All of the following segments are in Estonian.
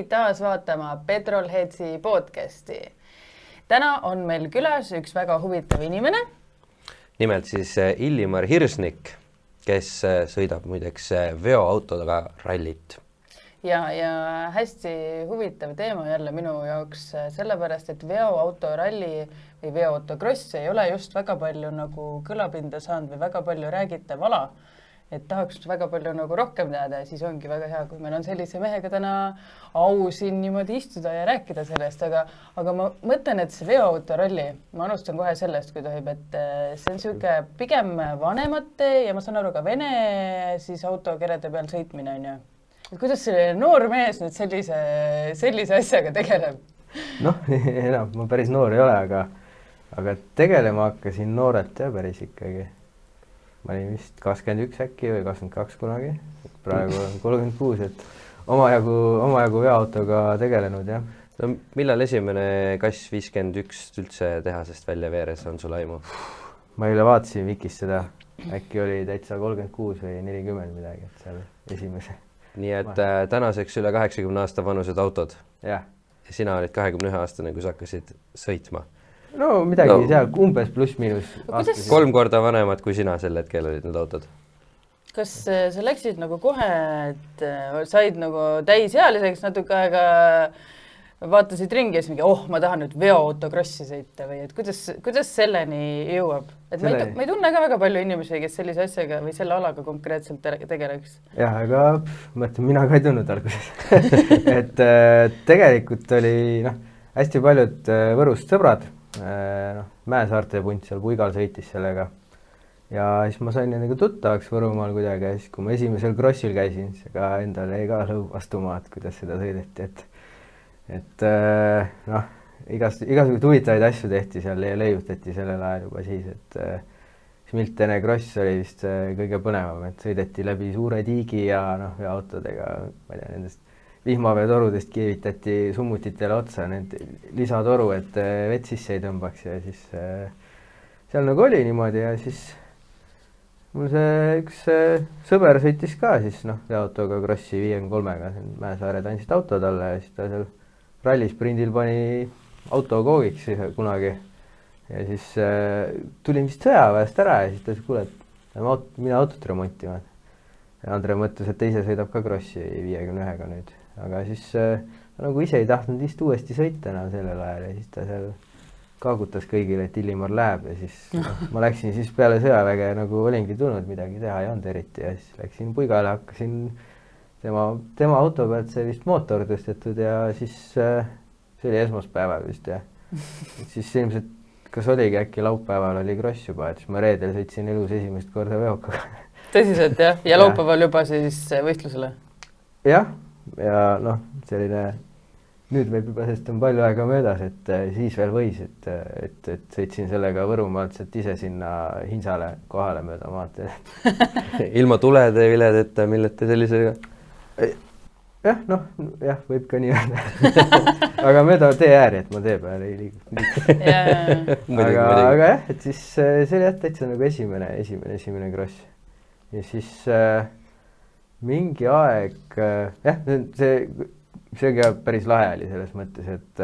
tulit taas vaatama Petrolheadsi podcasti. Täna on meil külas üks väga huvitav inimene. Nimelt siis Illimar Hirsnik, kes sõidab muideks veoautoga rallit. Ja hästi huvitav teema jälle minu jaoks sellepärast, et veoauto ralli või veoauto cross ei ole just väga palju nagu kõlapinda saanud või väga palju räägitav ala. Et tahaks väga palju nagu rohkem teada ja siis ongi väga hea, kui meil on sellise mehega täna au siin niimoodi istuda ja rääkida sellest, aga ma mõtlen, et see veoauto ralli, ma alustan kohe sellest, kui tohib, et see on siuke pigem vanemate ja ma saan aru ka vene siis autokerede peal sõitmine on ju. Et kuidas see noor mees nüüd sellise asjaga tegeleb? Noh, enam, ma päris noor ei ole, aga tegelema hakkasin noorelt ja päris ikkagi. Ma olin vist 21 äkki või 22 kunagi, praegu on 36, et omajagu veoautoga tegelenud, jah. No, millal esimene Kass 51 üldse tehasest välja veeres on sul aimu? Ma eile vaatasin Vikis seda, äkki oli täitsa 36 või 40 midagi, et seal esimese. Nii et tänaseks üle 80 aasta vanused autod. Ja sina olid 21 aastane, kui sa hakkasid sõitma. No midagi seal umbes pluss miinus. 3 korda vanemad kui sina sel hetkel olid need autod. Kas sa läksid nagu kohe, et said nagu täisealiseks natuke aega, vaatasid ringi ja siis mingi, ma tahan nüüd veoauto crossi sõita või et kuidas selleni jõuab? Et ma ei tunne ka väga palju inimesi, kes sellise asjaga või selle alaga konkreetselt tegeleks. Jah, aga mõtlen, mina ka ei tundnud alguses. Et tegelikult oli hästi paljud Võrust sõbrad, Mäesaarte punt seal Puigal sõitis sellega ja siis ma sain nendega tuttavaks Võrumaal kuidagi ja siis kui ma esimesel crossil käisin, siis ka endale ei ka lõu vastuma, et kuidas seda sõideti, et igasugused huvitavaid asju tehti seal ja leiutati sellel ajal juba siis, et Smiltene cross oli vist kõige põnevam, et sõideti läbi suure tiigi ja autodega, ma ei tea, nendest vihmaveetorudest kievitati summutitele otsa need lisatoru, et vett sisse ei tõmbaks ja siis seal nagu oli niimoodi ja siis mul see üks sõber sõitis ka siis veoautoga crossi 53-ga, Mäesaare andsid auto talle ja siis ta seal rallisprindil pani auto koogiks kunagi ja siis tulin vist sõjaväest ära ja siis ta ütles, kuule, et mina autot remontima. Ja Andre mõtles, et teise sõidab ka crossi 51-ga nüüd. Aga siis nagu ise ei tahtnud vist uuesti sõita enam sellel ajal ja siis ta seal kaagutas kõigile, et Illimar läheb ja siis ma läksin siis peale sõjaväge nagu olingi tulnud midagi teha ei olnud eriti ja siis läksin Puigale, hakkasin tema auto pealt see vist mootor tõstetud ja siis see oli esmaspäeval vist ja siis ilmselt kas oligi äkki laupäeval oli cross juba, et siis ma reedel sõitsin elus esimest korda veokaga. Tõsiselt jah? Ja laupäeval juba siis võistlusele? Jah. Ja selline, nüüd võib juba, sest on palju aega möödas, et siis veel võis, et sõitsin sellega Võrumaalt sealt ise sinna Hinsale kohale mööda maanteed. Ilma tulede, viledeta, millete sellisega? Jah, võib ka nii öelda. Aga mööda tee ääri, et ma tee peal ei liigu. Aga jah, et siis see oli täitsa nagu esimene cross. Ja siis mingi aeg, see päris lahe oli selles mõttes, et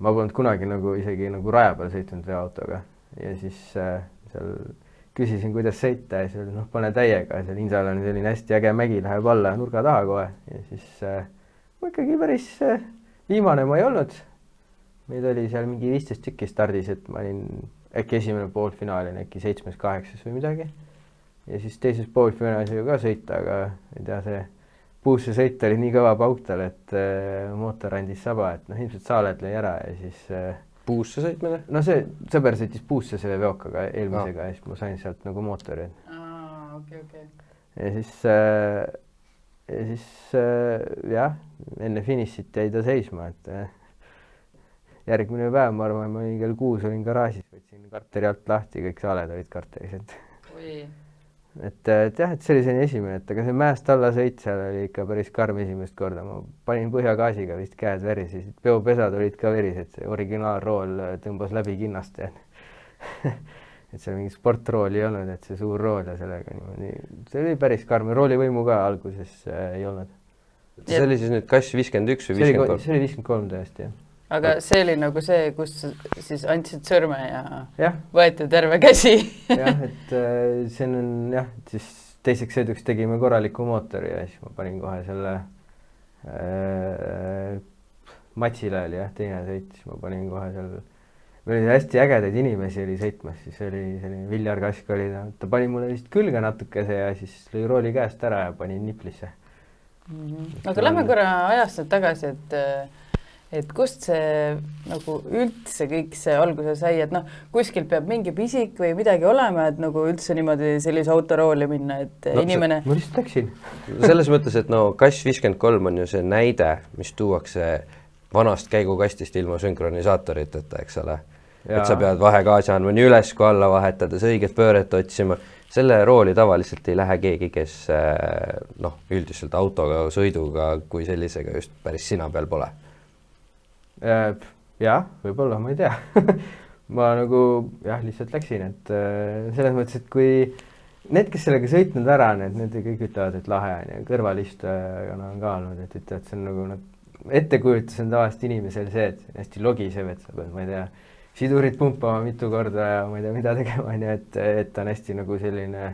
ma polnud kunagi nagu isegi nagu raja peal sõitnud veoautoga ja siis seal küsisin, kuidas sõita ja seal pane täiega, seal Hinsal on selline hästi äge mägi, läheb alla nurga taha kohe ja siis ma ikkagi päris viimane ma ei olnud. Meid oli seal mingi 15 tükki stardis, et ma olin äkki esimene poolfinaal, äkki 7-8 või midagi. Ja siis teises poolfinaalis oli ka sõita, aga ei tea, see puusse sõit oli nii kõva pauk tal, et mootor andis saba, et ilmselt saaled lõi ära ja siis puusse sõitmine? No see sõber sõitis puusse selle veokaga eelmisega ja siis ma sain sealt nagu mootori. Okay. Ja siis jah, enne finišit jäi ta seisma, et järgmine päev, ma arvan, ma kell 6 olin garaažis, võtsin karteri alt lahti, kõik saaled olid karteris. Et jah, et see oli selline esimene, et aga see mäest alla sõit seal oli ikka päris karm esimest korda. Ma panin põhjagaasiga vist käed verisid, peopesad olid ka verised, see originaalrool tõmbas läbi kinnast. Et seal mingi sportrool ei olnud, et see suur rool ja sellega niimoodi. See oli päris karm, roolivõimu ka alguses ei olnud. see oli siis nüüd kass 51 või 53? See oli 53 tõesti, jah. aga see oli nagu see, kus siis andsid sõrme ja võeti terve käsi. jah, et see on jah, siis teiseks sõiduks tegime korraliku mootori ja siis ma panin kohe selle Matsile oli jah, teine sõit, siis ma panin kohe seal, meil oli hästi ägedaid inimesi oli sõitmas, siis oli selline Viljar Kask oli, ta pani mulle vist külge natukese ja siis lõi rooli käest ära ja panin niplisse. Aga lähme korra ajast tagasi, et kust see nagu üldse kõik see alguse sai, et noh, kuskil peab mingi pisik või midagi olema, et nagu üldse niimoodi sellise autorooli minna, et inimene... Ma lihtsalt läksin. Selles mõttes, et no kass 53 on ju see näide, mis tuuakse vanast käigukastist ilma sünkronisaatoriteta, eks ole. Et sa pead vahegaasi andma nii üles kui alla vahetades, õiget pööret otsima. Selle rooli tavaliselt ei lähe keegi, kes üldiselt autoga, sõiduga kui sellisega just päris sina peal pole. Jah, võib-olla, ma ei tea. Ma nagu lihtsalt läksin, et selles mõttes, et kui need, kes sellega sõitnud ära, need kõik ütlevad, et lahe on ja kõrvalistujana on ka olnud, et ütlevad, see on nagu ettekujutus on tavaliselt inimesel see, et hästi logisev, et sa pead, ma ei tea, sidurit pumpama mitu korda ja ma ei tea, mida tegema, et on hästi nagu selline...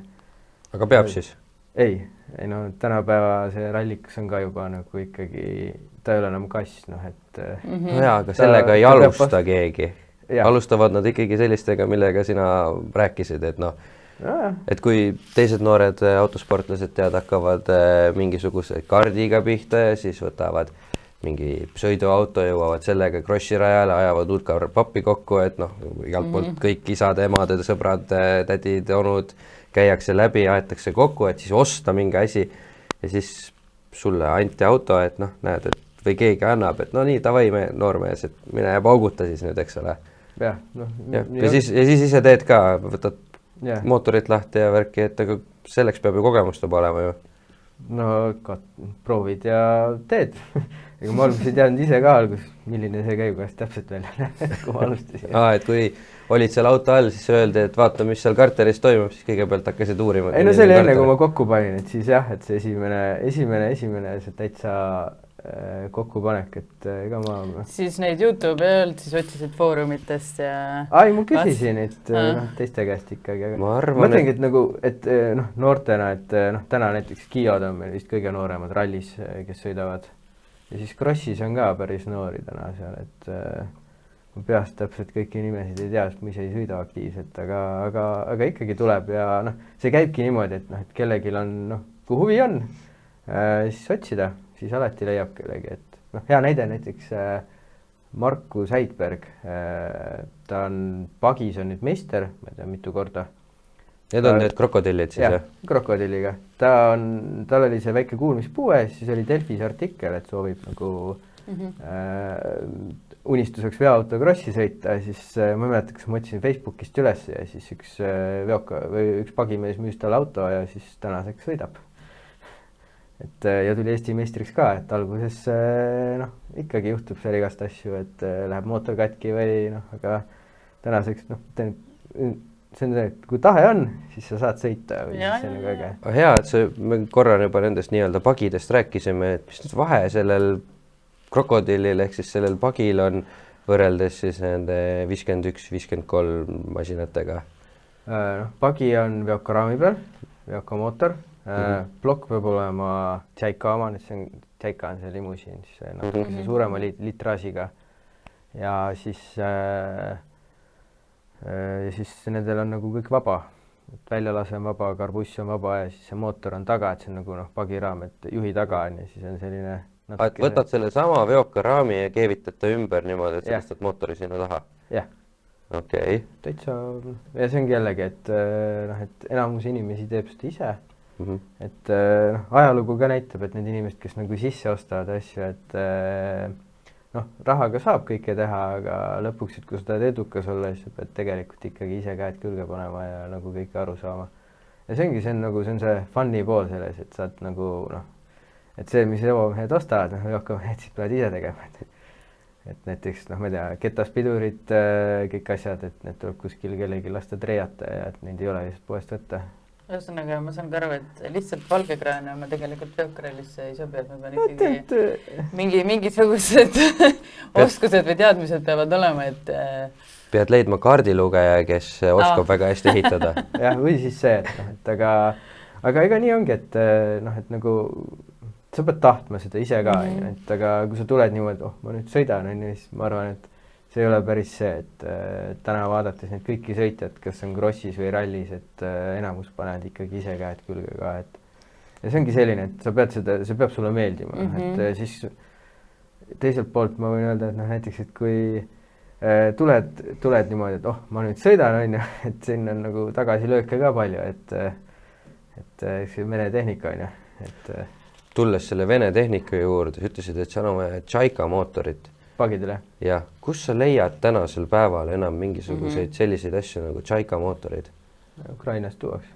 Aga peab siis? Ei, no tänapäeva see rallikas on ka juba nagu ikkagi, ta ei ole enam kass, et... No jaa, aga sellega ei alusta keegi. Alustavad nad ikkagi sellistega, millega sina rääkisid, et et kui teised noored autosportlased hakkavad mingisuguse kardiga pihta ja siis võtavad mingi sõiduauto, jõuavad sellega krossi rajale, ajavad hulka pappi kokku, et igalt poolt kõik isad, emad, sõbrad, tädid, onud käiakse läbi, aetakse kokku, et siis osta mingi asi ja siis sulle anti auto, et näed, et või keegi annab, et nii, tavai noormees, et mine ja pauguta siis nüüd, eks ole. Ja siis ise teed ka, võtad mootorit lahti ja värki, et aga selleks peab ju kogemust olema ju. No proovid ja teed. Ega ma alguses ei teadnud ise ka milline see käigukast täpselt välja näeb, kui ma alustasin. Et kui olid seal auto all, siis öeldi, et vaata, mis seal karteris toimub, siis kõigepealt hakkasid uurima. Ei, no see oli enne, kui ma kokku panin, et siis jah, et see esimene see täitsa kokkupanek, et ega ma... Siis neid YouTube ei olnud, siis otsisid foorumitest ja... Ai, ma küsisin, et teiste käest ikkagi. Ma arvan, mõtlengi, et nagu, et noortena, et täna näiteks Kiod on meil vist kõige nooremad rallis, kes sõidavad. Ja siis Krossis on ka päris noori täna seal, et ma peast täpselt kõiki nimesid ei tea, sest ma ise ei sõida aktiivselt, aga ikkagi tuleb ja see käibki niimoodi, et kellelgi on, kui huvi on, siis otsida, siis alati leiab kellegi, et hea näide näiteks Markus Heidberg, ta on Pagis on nüüd meister, ma ei tea mitu korda. Need on need krokodillid siis, jah? Krokodilliga. Tal oli see väike kuulmispuue, siis oli Delfis artikkel, et soovib nagu unistuseks veoauto krossi sõita, siis ma mäletan, kas ma otsisin Facebookist üles ja siis üks pagimees müüs talle auto ja siis tänaseks sõidab. Ja tuli Eesti meistriks ka, et alguses ikkagi juhtub seal igast asju, et läheb mootor katki või aga tänaseks see on see, et kui tahe on, siis sa saad sõita või siis see on nagu äge. Hea, et me korra juba nendest nii-öelda pagidest rääkisime, et mis nüüd vahe sellel krokodillil ehk siis sellel pagil on võrreldes siis nende 51-53 masinatega? Pagi on veoka raami peal, veoka mootor. Plokk peab olema Tšaika oma, Tšaika on see limusiin, siis suurema litraasiga ja siis nendel on nagu kõik vaba, et väljalase on vaba, karbuss on vaba ja siis see mootor on taga, et see on nagu pagiraam, et juhi taga on ja siis on selline et võtad selle sama veoka raami ja keevitad ta ümber niimoodi, et sellest mootori sinna taha? Jah. Okei. Täitsa, ja see ongi jällegi, et enamus inimesi teeb seda ise. Et ajalugu ka näitab, et need inimesed, kes nagu sisse ostavad asju, et rahaga saab kõike teha, aga lõpuks, et kui sa tahad edukas olla, siis sa pead tegelikult ikkagi ise käed külge panema ja nagu kõike aru saama. Ja see on see funny pool selles, et saad nagu, et see, mis jõuamehed ostavad, jõukamehed siis peavad ise tegema. Et näiteks, ma ei tea, ketaspidurid, kõik asjad, et need tuleb kuskil kellegi lasta treiata ja et neid ei ole lihtsalt poest võtta. Ühesõnaga, ma saan ka aru, et lihtsalt valgekraene ma tegelikult veokrallisse ei sobi, et ma pean ikkagi mingisugused oskused või teadmised peavad olema, et pead leidma kaardilugeja, kes oskab väga hästi ehitada. jah, või siis see, et aga ega nii ongi, et noh, et nagu sa pead tahtma seda ise ka, et aga kui sa tuled niimoodi, ma nüüd sõidan, siis ma arvan, et see ei ole päris see, et täna vaadates neid kõiki sõitjad, kes on crossis või rallis, et enamus paned ikkagi ise käed külge ka, et ja see ongi selline, et sa pead seda, see peab sulle meeldima, et siis teiselt poolt ma võin öelda, et noh, näiteks, et kui tuled niimoodi, et ma nüüd sõidan, on ju, et siin on nagu tagasilööke ka palju, et see meretehnika, on ju, et tulles selle Vene tehnika juurde, sa ütlesid, et seal on vaja Tšaika mootorit. Pagidele? Jah. Kus sa leiad tänasel päeval enam mingisuguseid selliseid asju nagu Tšaika mootorid? Ukrainast tuuaks.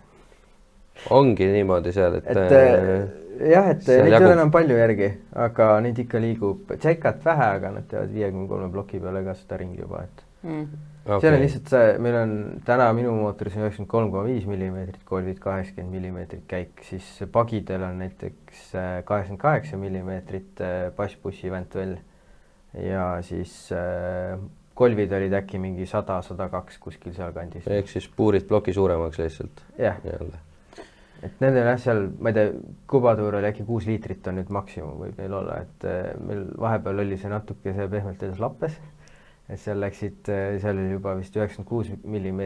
Ongi niimoodi seal, et jah, et neid ei ole enam palju järgi, aga neid ikka liigub Tšaikat vähe, aga nad teevad 53 ploki peale ka seda ringi juba, et seal on lihtsalt see, meil on täna minu mootoris 93,5 mm kolvid, 80 mm käik, siis pagidel on näiteks 88 mm passbussi ventvell ja siis kolvid olid äkki mingi 100-102 kuskil seal kandis. Ehk siis puurid ploki suuremaks lihtsalt. Jah. Et nendel seal, ma ei tea, kubatuur oli äkki 6 liitrit on nüüd maksimum võib neil olla, et meil vahepeal oli see natuke see pehmelt edes lappes. Et seal oli juba vist 96 mm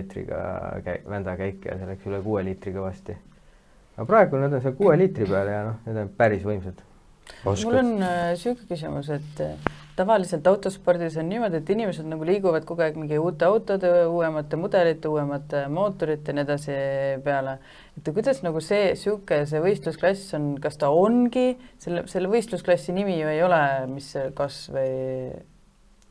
vända käik ja see läks üle 6 liitri kõvasti. Aga praegu nad on seal 6 liitri peale ja need on päris võimsad. Mul on selline küsimus, et tavaliselt autospordis on niimoodi, et inimesed nagu liiguvad kogu aeg mingi uute autode, uuemate mudelite, uuemate mootorite ja nii edasi peale. Et kuidas nagu see võistlusklass on, kas ta ongi, selle võistlusklassi nimi ju ei ole, mis see kas või...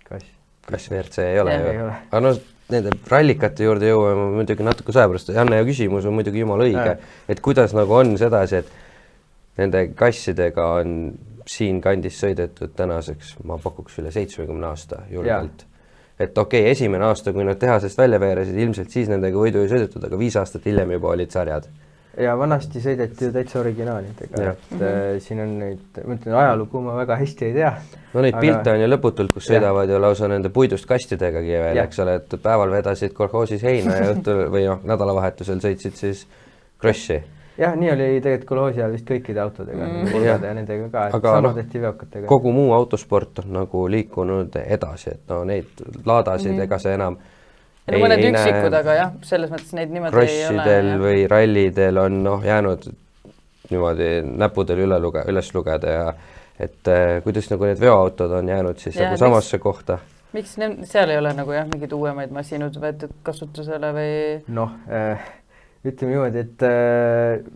Kas WRC ei ole ju. Aga no nende rallikate juurde jõuame muidugi natuke sajapärast. Janne küsimus on muidugi jumala õige, et kuidas nagu on sedasi, et nende kassidega on siin kandis sõidetud tänaseks, ma pakuks üle 70 aasta julgelt. Et okei, esimene aasta, kui nad tehasest välja veeresid, ilmselt siis nendega võidu ei sõidetud, aga 5 aastat hiljem juba olid sarjad. Ja vanasti sõideti ju täitsa originaalidega, et siin on neid, ma ütlen, ajalugu ma väga hästi ei tea. No neid pilte on ju lõputult, kus sõidavad ju lausa nende puidust kastidegagi veel, eks ole, et päeval vedasid kolhoosis heina ja õhtul või nädalavahetusel sõitsid siis krossi. Jah, nii oli tegelikult kolhoosi ajal vist kõikide autodega, ja nendega ka, et sama tehti veokatega. Kogu muu autosport on nagu liikunud edasi, et no neid laadasid ega see enam ja mõned üksikud, aga jah, selles mõttes neid niimoodi ei ole. Crossidel või rallidel on jäänud niimoodi näpudel üles lugeda ja et kuidas nagu need veoautod on jäänud siis nagu samasse kohta. Miks seal ei ole nagu jah, mingid uuemaid masinud võetud kasutusele või? Noh, ütleme niimoodi, et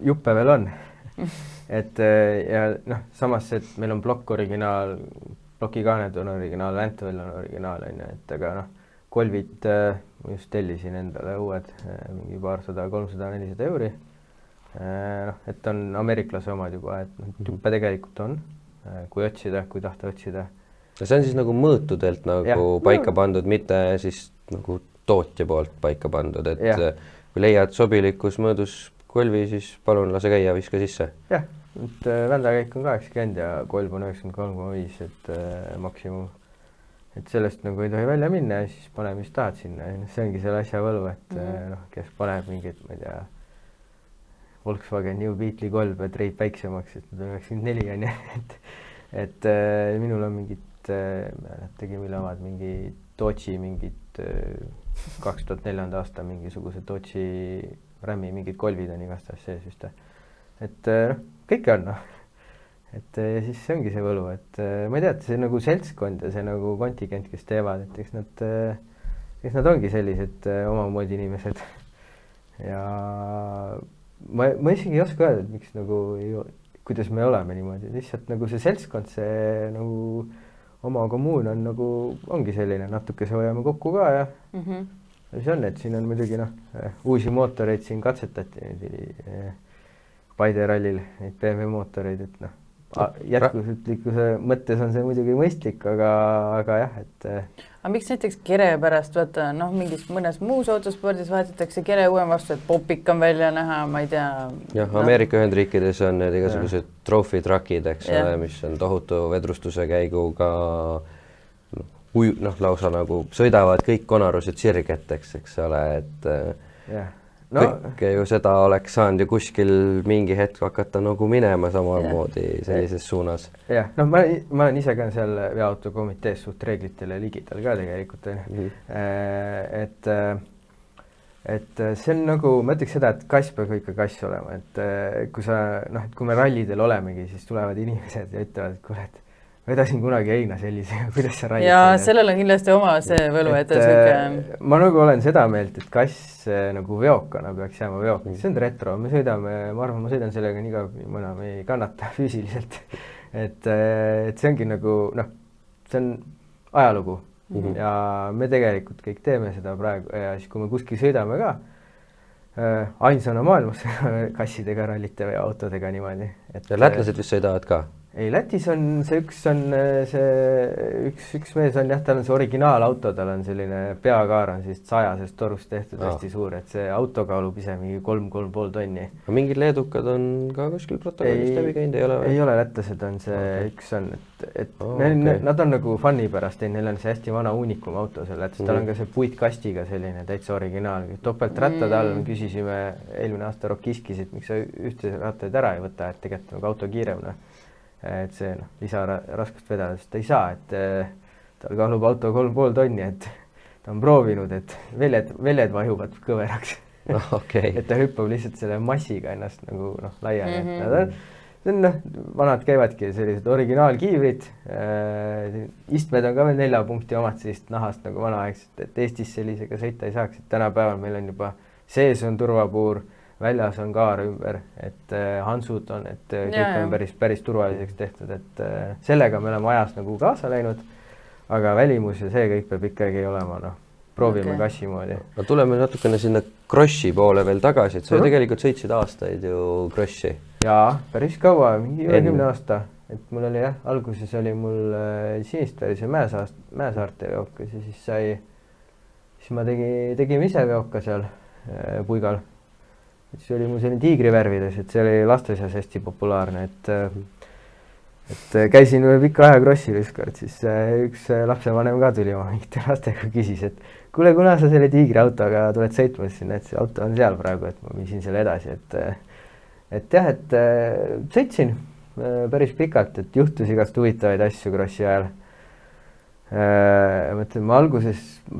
juppe veel on. Et ja noh, samas, et meil on blokk originaal, plokikaaned on originaal, Ventvel on originaal, et aga noh, kolvid ma just tellisin endale uued, mingi paarsada, 300-400 euri. Et on ameeriklase omad juba, et juppe tegelikult on, kui otsida, kui tahta otsida. See on siis nagu mõõtudelt nagu paika pandud, mitte siis nagu tootja poolt paika pandud, et kui leiad sobilikus mõõdus kolvi, siis palun lase käia, viska sisse. Jah, et vändakäik on 80 ja kolv on 93,5, et maksimum. Et sellest nagu ei tohi välja minna ja siis pane, mis tahad sinna. See ongi selle asja võlu, et kes paneb mingid, ma ei tea, Volkswagen New Beetli kolb ja treib väiksemaks, et need on 94 on ju. Et minul on mingid, tegi mille omad mingi Dodge'i mingid 2004. aasta mingisuguse Dodge'i Rami mingid kolvid on igast sees vist. Et kõike on. Et siis see ongi see võlu, et ma ei tea, et see nagu seltskond ja see nagu kontingent, kes teevad, et eks nad ongi sellised omamoodi inimesed. Ja ma isegi ei oska öelda, et miks nagu, kuidas me oleme niimoodi, lihtsalt nagu see seltskond, see nagu oma kommuun on nagu, ongi selline, natuke see hoiame kokku ka ja see on, et siin on muidugi uusi mootoreid siin katsetati Paide rallil, neid BMW mootoreid, et jätkusuutlikkuse mõttes on see muidugi mõistlik, aga jah, et aga miks näiteks kere pärast, vaata, noh, mingis mõnes muus autospordis vaatatakse kere uuem vastu, et popik on välja näha, ma ei tea. Jah, Ameerika Ühendriikides on need igasugused trophy truckid, eks ole, mis on tohutu vedrustuse käiguga, lausa nagu sõidavad kõik konarused sirgeteks, eks ole, et kõike ju seda oleks saanud ju kuskil mingi hetk hakata nagu minema samamoodi sellises suunas. Jah, noh, ma olen ise ka seal veoautokomitees suht reeglitele ligidal ka tegelikult. Et see on nagu, ma ütleks seda, et kass peab ikka kass olema, et kui me rallidel olemegi, siis tulevad inimesed ja ütlevad, et kuule, et vedasin kunagi heina sellisega, kuidas sa rallid. Ja sellel on kindlasti oma see võlu, et ma nagu olen seda meelt, et kass nagu veokana peaks jääma veokana. See on retro, me sõidame, ma arvan, ma sõidan sellega nii kaua, kui mõna me ei kannata füüsiliselt. Et see ongi nagu, see on ajalugu ja me tegelikult kõik teeme seda praegu ja siis, kui me kuskil sõidame ka, ainsana maailmas kassidega rallite või autodega niimoodi. Ja lätlased vist sõidavad ka? Ei, Lätis on üks mees on jah, tal on see originaalauto, tal on selline peakaar on siis 100 torust tehtud hästi suur, et see auto kaalub ise mingi 3,5 tonni. Mingid leedukad on ka kuskil protokollist läbi käinud, ei ole või? Ei ole, lätlased on see üks on, et nad on nagu fun'i pärast, neil on see hästi vana uunikum auto seal, et tal on ka see puitkastiga selline täitsa originaal. Topeltrattad all küsisime eelmine aasta Rokiskis, et miks sa ühte rattaid ära ei võta, et tegelikult nagu auto kiirem. Et see lisaraskust vedada, sest ta ei saa, et tal kaalub auto 3,5 tonni, et ta on proovinud, et veljed vajuvad kõveraks. Et ta hüppab lihtsalt selle massiga ennast nagu laiali. Vanad käivadki sellised originaalkiivrid, istmed on ka veel 4 punkti omad sellist nahast nagu vanaaegselt, et Eestis sellisega sõita ei saaks, et tänapäeval meil on juba sees on turvapuur, väljas on kaar ümber, et hansud on, et kõik on päris turvaliseks tehtud, et sellega me oleme ajas nagu kaasa läinud, aga välimus ja see kõik peab ikkagi olema, proovime kassi moodi. Tuleme natukene sinna crossi poole veel tagasi, et sa tegelikult sõitsid aastaid ju crossi. Jaa, päris kaua, mingi 10 aasta, et mul oli alguses oli mul Sinistveris ja Mäesaarte veokas ja siis ma tegime ise veoka seal Puigal. See oli mul selline tiigrivärvides, et see oli lasteseas hästi populaarne, et käisin pika aja crossil ükskord, siis üks lapsevanem ka tuli oma mingite lastega küsis, et kuule, kuna sa selle tiigriautoga tuled sõitma sinna, et see auto on seal praegu, et ma viisin selle edasi, et jah, et sõitsin päris pikalt, et juhtus igast huvitavaid asju crossi ajal. Mõtlen, ma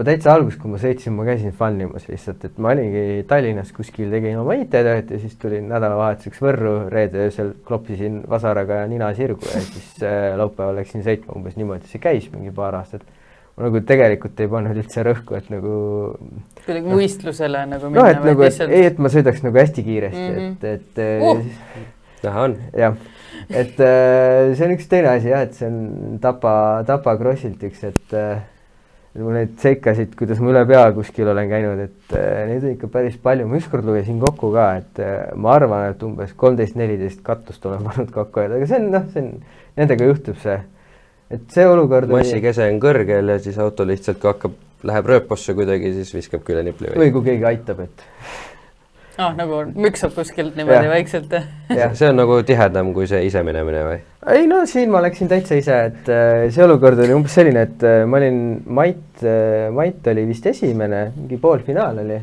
täitsa alguses, kui ma sõitsin, ma käisin fannimas lihtsalt, et ma olingi Tallinnas kuskil tegin oma IT-tööd ja siis tulin nädalavahetuseks Võrru, reede öösel kloppisin vasaraga nina sirgu ja siis laupäeval läksin sõitma umbes niimoodi, see käis mingi paar aastat. Ma nagu tegelikult ei pannud üldse rõhku, et nagu kuidagi võistlusele nagu minna. Et nagu, et ma sõidaks nagu hästi kiiresti, on. Jah, et see on üks teine asi jah, et see on Tapa crossilt üks, et mul neid seikasid, kuidas ma üle pea kuskil olen käinud, et neid on ikka päris palju. Ma ükskord lugesin kokku ka, et ma arvan, et umbes 13-14 kattust olen pannud kokku, aga see on, nendega juhtub see, et see olukord massikese on kõrgel ja siis auto lihtsalt läheb rööposse kuidagi, siis viskab külenipli või kui keegi aitab, et nagu müksab kuskilt niimoodi vaikselt. See on nagu tihedam kui see ise minemine või? Ei, siin ma läksin täitsa ise, et see olukord oli umbes selline, et ma olin Mait oli vist esimene, mingi poolfinaal oli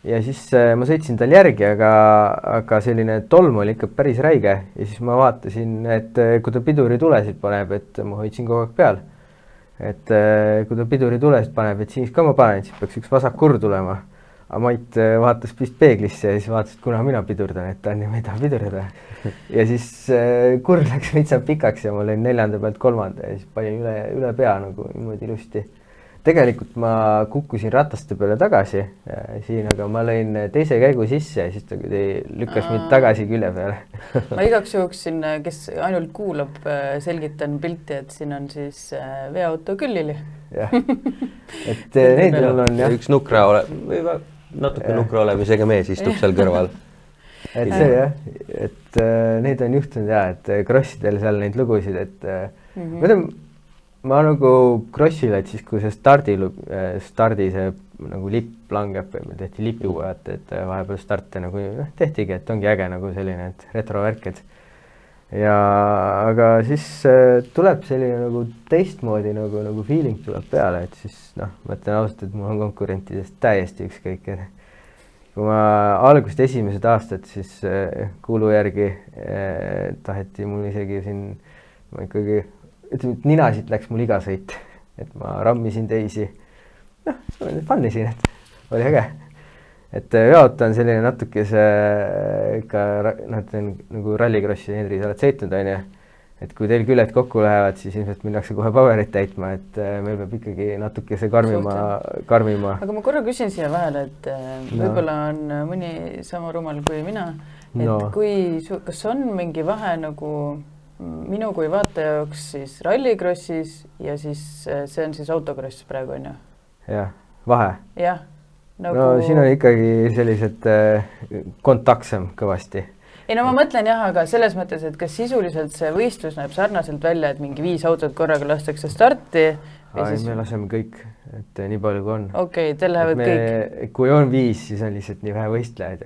ja siis ma sõitsin tal järgi, aga selline tolm oli ikka päris räige ja siis ma vaatasin, et kui ta piduritulesid paneb, et ma hoidsin kogu aeg peal, et kui ta piduritulesid paneb, et siis ka ma panen, siis peaks üks vasak kurr tulema. Aga Mait vaatas vist peeglisse ja siis vaatas, et kuna mina pidurdan, et ta on ja ma ei taha pidurdada. Ja siis kurr läks veitsa pikaks ja ma olin 4. pealt 3. ja siis panin üle pea nagu niimoodi ilusti. Tegelikult ma kukkusin rataste peale tagasi siin, aga ma lõin teise käigu sisse ja siis ta lükkas mind tagasi külje peale. Ma igaks juhuks siin, kes ainult kuulab, selgitan pilti, et siin on siis veoauto Küllili. Jah, et neid mul on jah. Üks natuke nukra olemisega mees istub seal kõrval. et see jah, et neid on juhtunud ja, et krossidel seal neid lugusid, et ma nagu krossile, et siis kui see stardi see nagu lipp langeb või meil tehti lipu, et vahepeal starte nagu tehtigi, et ongi äge nagu selline, et retrovärk, et ja aga siis tuleb selline nagu teistmoodi nagu feeling tuleb peale, et siis noh, ma ütlen ausalt, et mul on konkurentidest täiesti ükskõik. Kui ma algust esimesed aastad, siis kuulu järgi taheti mul isegi siin, ma ikkagi, ütleme, et ninasid läks mul iga sõit, et ma rammisin teisi, noh, fannisin, et oli äge. Et veoauto on selline natuke see ikka, nagu rallikrossi, Henri, sa oled sõitnud, on ju, et kui teil küljed kokku lähevad, siis ilmselt minnakse kohe paberit täitma, et meil peab ikkagi natuke see karmima. Aga ma korra küsin siia vahele, et võib-olla on mõni sama rumal kui mina, et kas on mingi vahe nagu minu kui vaataja jaoks siis rallikrossis ja siis see on siis autokross praegu, on ju? Jah, vahe? Jah. Nagu... No siin on ikkagi sellised kontaktsem kõvasti. Ei no ma mõtlen jah, aga selles mõttes, et kas sisuliselt see võistlus näeb sarnaselt välja, et mingi 5 autot korraga lastakse starti? Siis... Me laseme kõik, et nii palju kui on. Okei, teil lähevad kõik? Kui on 5, siis on lihtsalt nii vähe võistlejaid.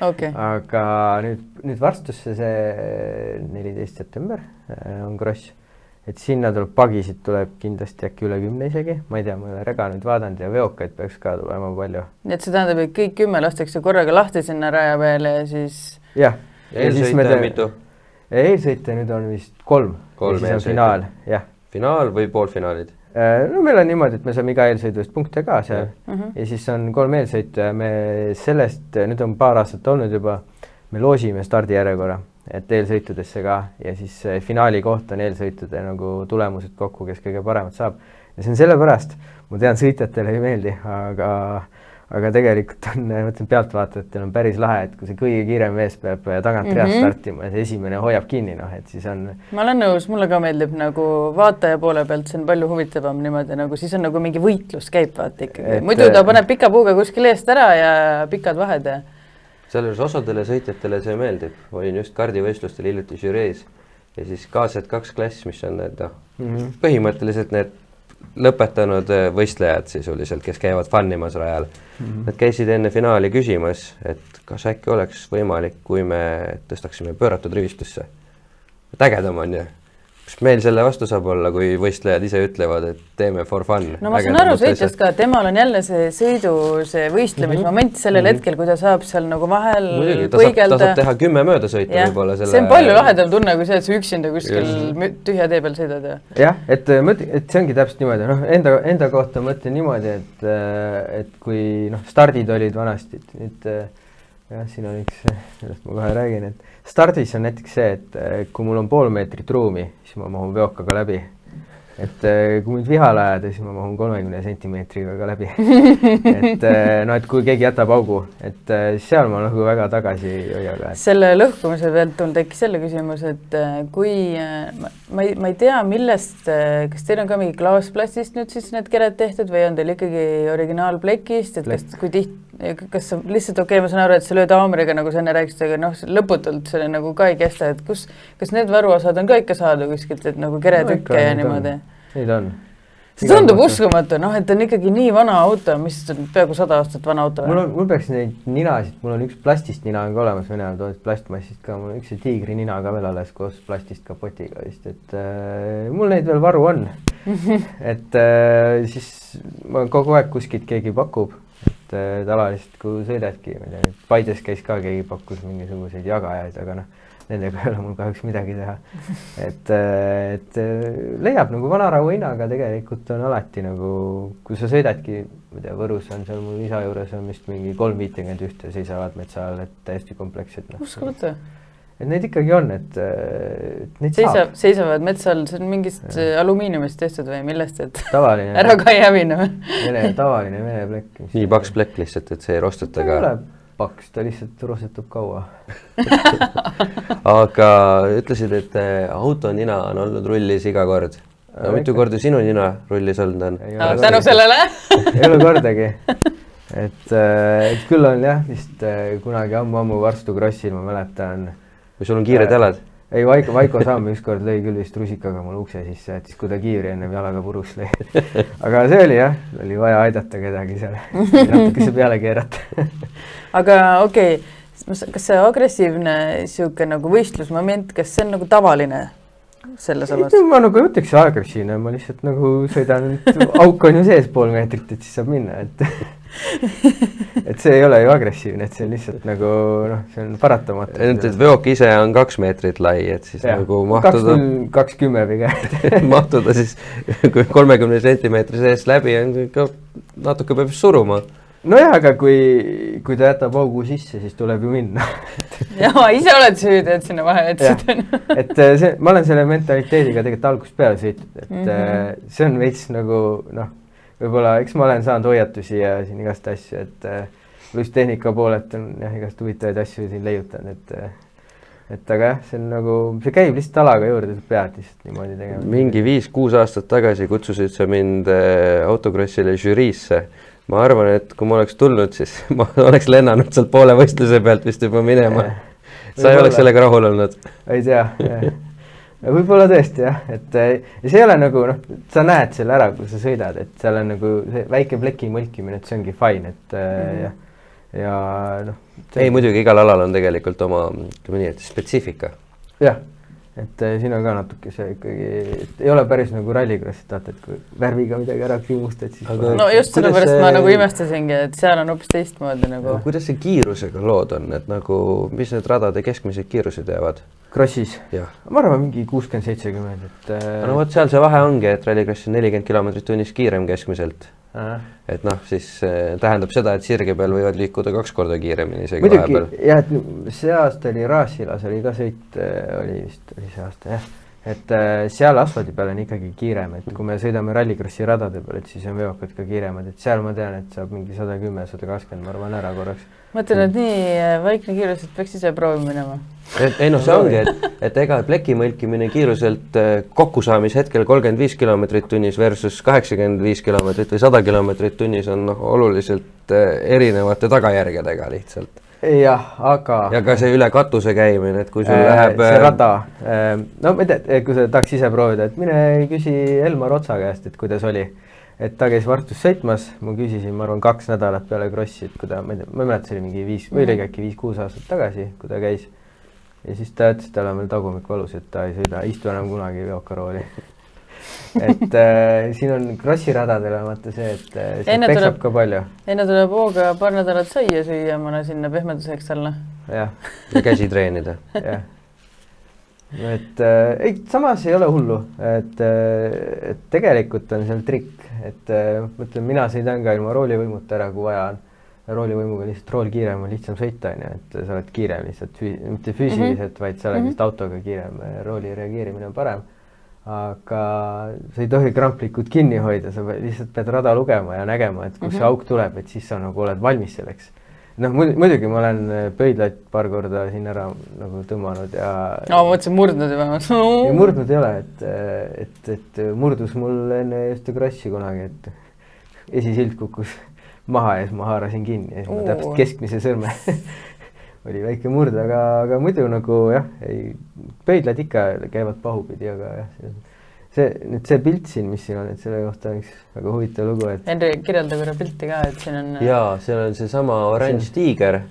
Okay. Aga nüüd varstusse see 14. september on kross. Et sinna tuleb pagisid, tuleb kindlasti äkki üle 10 isegi. Ma ei tea, ma ei ole rega nüüd vaadanud ja veokaid peaks ka tulema palju. Nii et see tähendab, et kõik 10 lastakse korraga lahti sinna raja peale ja siis... Jah. Eelsõite mitu? Eelsõite nüüd on vist 3. 3 eelsõite. Finaal, jah. Finaal või poolfinaalid? No meil on niimoodi, et me saame iga eelsõidust punkte ka seal. Ja siis on 3 eelsõite. Me sellest, nüüd on paar aastat olnud juba, me loosime stardijärjekorra. Et eelsõitudesse ka ja siis finaali koht on eelsõitude nagu tulemused kokku, kes kõige paremat saab. Ja see on sellepärast, ma tean, sõitjatele ei meeldi, aga tegelikult on, mõtlen pealtvaatajatel on päris lahe, et kui see kõige kiirem mees peab tagant reast startima ja see esimene hoiab kinni, et siis on... Ma olen nõus, mulle ka meeldib nagu vaataja poole pealt, see on palju huvitavam niimoodi, nagu siis on nagu mingi võitlus käib vaata ikkagi. Muidu ta paneb pika puuga kuskil eest ära ja pikad vahed ja... Selles osadele sõitjatele see meeldib. Olin just kardivõistlustel hiljuti žürees ja siis KZ2 klass, mis on need põhimõtteliselt need lõpetanud võistlejad sisuliselt, kes käivad fannimas rajal. Nad käisid enne finaali küsimas, et kas äkki oleks võimalik, kui me tõstaksime pööratud rivistusse. Ägedam on ju. Kas meil selle vastu saab olla, kui võistlejad ise ütlevad, et teeme for fun? No ma saan aru sõitjast ka, temal on jälle see sõidu, see võistlemismoment sellel hetkel, kui ta saab seal nagu vahel põigelda. Ta saab teha 10 mööda sõita võib-olla selle... See on palju lahedam tunne, kui see, et sa üksinda kuskil tühja tee peal sõidad. Jah, et see ongi täpselt niimoodi. Enda kohta mõtlen niimoodi, et kui stardid olid vanasti, nüüd siin on üks, millest ma kohe räägin, et stardis on näiteks see, et kui mul on pool meetrit ruumi, siis ma mahun veokaga läbi. Et kui mind vihale ajada, siis ma mahun 30 sentimeetriga ka läbi. Et kui keegi jätab augu, et seal ma nagu väga tagasi hoiaga. Selle lõhkumise pealt tul tekkis selle küsimus, et kui ma ei tea, millest, kas teil on ka mingi klaasplastist nüüd siis need kered tehtud või on teil ikkagi originaalplekist, et kas lihtsalt ma saan aru, et sa lööd haamriga, nagu sa enne rääkisid, aga lõputult selle nagu ka ei kesta, et kas need varuosad on ka ikka saada kuskilt, et nagu keretükke ja niimoodi? Neid on. See tundub uskumatu, et on ikkagi nii vana auto, mis on peaaegu 100 aastat vana auto. Mul peaks neid ninasid, mul on üks plastist nina on ka olemas, Venemaal toodud plastmassist ka, mul on üks tiigri nina ka veel alles koos plastist kapotiga vist, et mul neid veel varu on. Et siis ma kogu aeg kuskilt keegi pakub, et tavaliselt kui sõidadki, Paides käis ka keegi pakkus mingisuguseid jagajaid, aga nendega ei ole mul kahjuks midagi teha. Et leiab nagu vanarahu hinnaga tegelikult on alati nagu, kui sa sõidadki, ma tea, Võrus on seal mul isa juures on vist mingi 351 ja seisavad metsa all, et täiesti komplekssed. Uskumata. Et neid ikkagi on, et neid saab. Seisavad metsa all, see on mingist alumiiniumist tehtud või millest, et tavaline, ära ka ei hävine. Tavaline vene plekk. Nii paks plekk lihtsalt, et see ei rosteta ka. Paks, ta lihtsalt rostetab kaua. Aga ütlesid, et auto nina on olnud rullis iga kord. Mitu korda sinu nina rullis olnud on? Tänu sellele? Ei ole kordagi. et küll on jah, vist kunagi ammu Varstu krossil, ma mäletan. Või sul on kiired jalad? Ei, Vaiko Samm ükskord lõi küll vist rusikaga mul ukse sisse, et siis kui ta kiivri ennem jalaga purus lõi. Aga see oli jah, oli vaja aidata kedagi seal, natuke see peale keerata. Aga okei, kas see agressiivne siuke nagu võistlusmoment, kas see on nagu tavaline selles alas? Ma nagu ei ütleks agressiivne, ma lihtsalt nagu sõidan, auk on ju sees pool meetrit, et siis saab minna, et see ei ole ju agressiivne, et see on lihtsalt nagu see on paratamatu. Et veok ise on 2 meetrit lai, et siis ja, nagu mahtuda 2,10 pigem. mahtuda siis kui 30 sentimeetri seest läbi on natuke peab suruma. Nojah, aga kui ta jätab augu sisse, siis tuleb ju minna. Jaa, ise oled süüdi, et sinna vahe jätsid. Et ma olen selle mentaliteediga tegelikult algusest peale sõitnud, et see on veits nagu võib-olla, eks ma olen saanud hoiatusi ja siin igast asju, et pluss tehnika poolelt on jah, igast huvitavaid asju siin leiutan, et aga jah, see on nagu, see käib lihtsalt alaga juurde, sa pead lihtsalt niimoodi tegema. Mingi 5-6 aastat tagasi kutsusid sa mind autokrossile žüriisse. Ma arvan, et kui ma oleks tulnud, siis ma oleks lennanud sealt poole võistluse pealt vist juba minema. Sa ei oleks sellega rahul olnud? Ei tea, võib-olla tõesti jah, et see ei ole nagu, sa näed selle ära, kui sa sõidad, et seal on nagu see väike pleki mõlkimine, et see ongi fine, et ja Ei, muidugi igal alal on tegelikult oma, ütleme nii, et spetsiifika. Jah, et siin on ka natuke see ikkagi, et ei ole päris nagu rallikrossi taata, et kui värviga midagi ära kriimustad, siis... No just sellepärast ma nagu imestasingi, et seal on hoopis teistmoodi nagu... Kuidas see kiirusega lood on, et nagu, mis need radade keskmised kiirused jäävad? Krossis? Ma arvan mingi 60-70, et... No vot seal see vahe ongi, et rallikrossi on 40 km tunnis kiirem keskmiselt. Et siis tähendab seda, et sirge peal võivad liikuda 2 korda kiiremini isegi vahepeal. Muidugi, jah, et see aasta oli Raasilas, oli ka sõit, oli vist see aasta, jah. Et seal asfaldi peal on ikkagi kiirem, et kui me sõidame rallikrossi radade peal, et siis on veokad ka kiiremad, et seal ma tean, et saab mingi 110-120, ma arvan ära korraks. Mõtlen, et nii vaikne kiirus, et peaks ise proovima minema. Ei see ongi, et ega pleki mõlkimine kiiruselt kokkusaamis hetkel 35 km tunnis versus 85 km või 100 km tunnis on oluliselt erinevate tagajärgedega lihtsalt. Jah, aga... Ja ka see üle katuse käimine, et kui sul läheb... See rada, no ma ei tea, kui sa tahaks ise proovida, et mine küsi Elmar Otsa käest, et kuidas oli. Et ta käis Vartus sõitmas, ma küsisin, ma arvan 2 nädalat peale krossi, et kui ta, ma mäletan, see oli mingi 5 või oli äkki 5-6 aastat tagasi, kui ta käis. Ja siis ta ütles, et tal on veel tagumik valus, et ta ei sõida, istu enam kunagi veokarooli. Et siin on krossiradadele vaata see, et see peksab ka palju. Enne tuleb hooga paar nädalat saia süüa, mõne sinna pehmenduseks alla. Jah. Ja käsi treenida. Jah. Et ei, samas ei ole hullu, et tegelikult on seal trikk, et mõtlen, mina sõidan ka ilma roolivõimuta ära, kui vaja on. Roolivõimuga lihtsalt rool kiirem on lihtsam sõita, et sa oled kiirem lihtsalt, mitte füüsiliselt, vaid sa oled lihtsalt autoga kiirem, rooli reageerimine on parem. Aga sa ei tohi kramplikult kinni hoida, sa lihtsalt pead rada lugema ja nägema, et kus see auk tuleb, et siis sa nagu oled valmis selleks. Muidugi ma olen pöidlaid paar korda siin ära nagu tõmmanud ja... No, ma mõtlesin murdnud juba. Ei, murdnud ei ole, et murdus mul enne just krossi kunagi, et esisild kukkus maha ja siis ma haarasin kinni ja siis ma täpselt keskmise sõrme oli väike murd, aga muidu nagu jah, pöidlad ikka käivad pahupidi, aga jah, see pilt siin, mis siin on, et selle kohta on üks väga huvitav lugu, et... Henri, kirjelda korra pilti ka, et siin on... Jaa, seal on see sama oranž tiiger,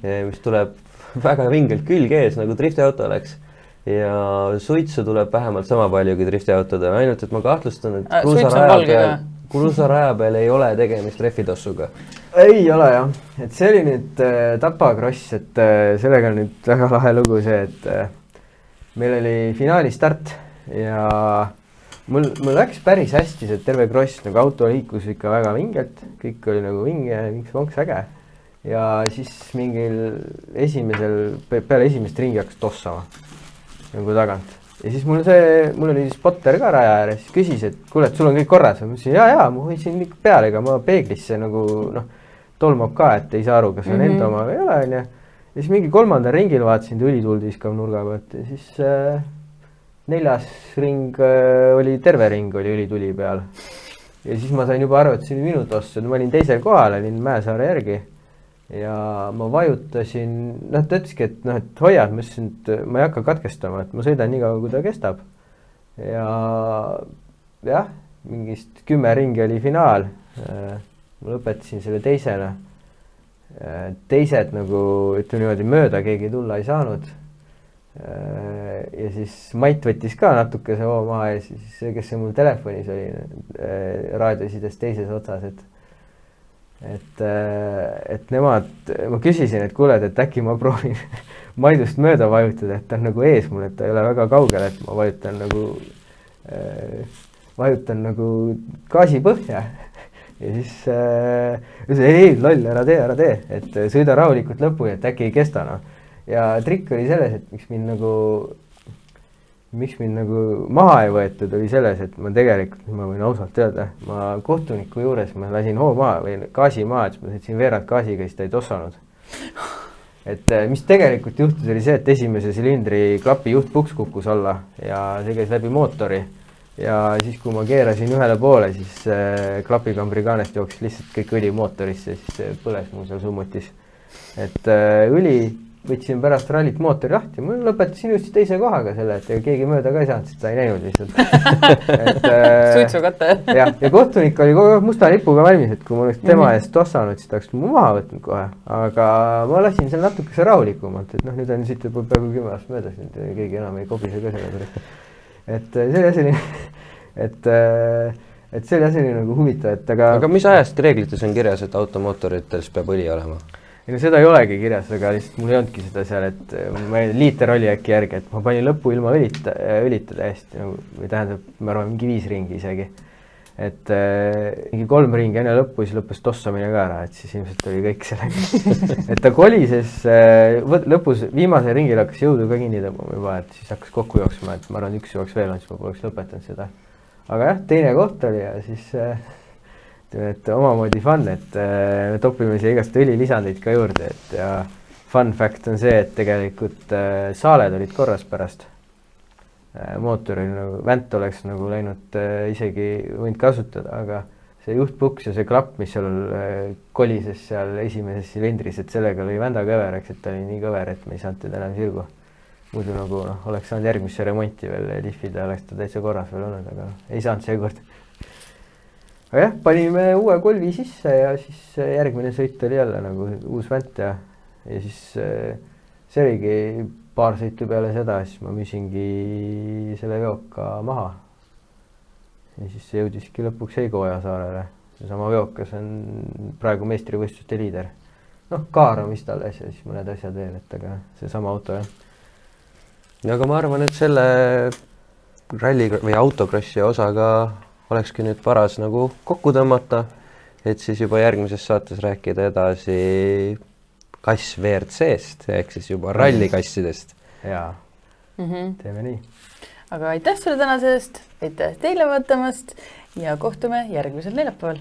mis tuleb väga vingelt külge ees, nagu driftiauto oleks. Ja suitsu tuleb vähemalt sama palju kui driftiautodel, ainult et ma kahtlustan, et kruusaraja peal ei ole tegemist rehvidossuga. Ei ole jah, et see oli nüüd Tapa kross, et sellega on nüüd väga lahe lugu see, et meil oli finaali start ja mul läks päris hästi see terve kross, nagu auto liikus ikka väga vingelt, kõik oli nagu vinge, mingi vonks äge. Ja siis mingil peale esimest ringi hakkas tossama nagu tagant. Ja siis mul oli spotter ka raja ääres, siis küsis, et kuule, et sul on kõik korras. Ma ütlesin, jaa, ma hoidsin ikka peale, ega ma peeglisse nagu tolmab ka, et ei saa aru, kas on enda oma või ei ole. Ja siis mingi 3. ringil vaatasin, õlituuld viskab nurga pealt ja siis 4. ring oli, terve ring oli õlituli peal. ja siis ma sain juba aru, et see oli minu toss, ma olin teisel kohal, olin Mäesaare järgi ja ma vajutasin, noh, ta ütleski, et noh, et hoia, ma ütlesin, et ma ei hakka katkestama, et ma sõidan nii kaua, kui ta kestab. Ja jah, mingist 10 ringi oli finaal. Ma lõpetasin selle teisena. Teised nagu, ütleme niimoodi, mööda keegi tulla ei saanud. Ja siis Mait võttis ka natuke see hoo maha ja siis see, kes see mul telefonis oli, raadiosides teises otsas, et nemad, ma küsisin, et kuule, et äkki ma proovin Maidust mööda vajutada, et ta on nagu ees mul, et ta ei ole väga kaugel, et ma vajutan nagu gaasi põhja ja siis ei, loll, ära tee, et sõida rahulikult lõpuni, et äkki ei kesta, noh. Ja trikk oli selles, et miks mind nagu maha ei võetud, oli selles, et ma tegelikult, ma võin ausalt öelda, ma kohtuniku juures, ma lasin hoo maha või gaasi maha, et ma sõitsin veerand gaasiga, siis ta ei tossanud. Et mis tegelikult juhtus, oli see, et esimese silindri klapi juhtpuks kukkus alla ja see käis läbi mootori. Ja siis, kui ma keerasin ühele poole, siis klapikambri kaanest jooksis lihtsalt kõik õli mootorisse, siis põles mul seal summutis. Et õli võtsin pärast rallit mootori lahti, ma lõpetasin just teise kohaga selle, et keegi mööda ka ei saanud, sest ta ei näinud lihtsalt. Suitsukate. Ja kohtunik oli kogu aeg musta lipuga valmis, et kui ma oleks tema eest tossanud, siis ta oleks mu maha võtnud kohe. Aga ma lasin seal natukese rahulikumalt, et noh, nüüd on siit juba peaaegu 10 aastat möödas, nüüd keegi enam ei kobise ka selle pärast. Et see oli asi nagu huvitav, et aga mis ajast reeglites on kirjas, et automootorites peab õli olema? Ega seda ei olegi kirjas, aga lihtsalt mul ei olnudki seda seal, et ma liiter oli äkki järgi, et ma panin lõppu ilma õlita täiesti, nagu, või tähendab, ma arvan, mingi 5 ringi isegi. Et mingi 3 ringi enne lõppu, siis lõppes tossamine ka ära, et siis ilmselt oli kõik sellega. Et ta kolises, lõpus viimase ringil hakkas jõudu ka kinni tõmbama juba, et siis hakkas kokku jooksma, et ma arvan, üks jooks veel on, siis ma poleks lõpetanud seda. Aga jah, teine koht oli ja siis et omamoodi fun, et me topime siia igast õlilisandid ka juurde, et ja fun fact on see, et tegelikult saaled olid korras pärast. Mootor oli nagu, vänt oleks nagu läinud isegi võinud kasutada, aga see juhtpuks ja see klapp, mis seal kolises seal esimeses silindris, et sellega oli vända kõveraks, et ta oli nii kõver, et me ei saanud teda enam sirgu. Muidu nagu oleks saanud järgmisse remonti veel lihvida, oleks ta täitsa korras veel olnud, aga ei saanud seekord. Aga jah, panime uue kolvi sisse ja siis järgmine sõit oli jälle nagu uus vänt ja siis see oligi paar sõitu peale seda, siis ma müüsingi selle veoka maha. Ja siis see jõudiski lõpuks Heigo Ojasaarele. Seesama veokas on praegu meistrivõistluste liider. Noh, kaar on vist alles ja siis mõned asjad veel, et aga seesama auto jah. Ja aga ma arvan, et selle ralli või autokrossi osaga olekski nüüd paras nagu kokku tõmmata, et siis juba järgmises saates rääkida edasi kass WRC-st, ehk siis juba rallikassidest. Jaa, teeme nii. Aga aitäh sulle tänasest, aitäh teile vaatamast ja kohtume järgmisel neljapäeval.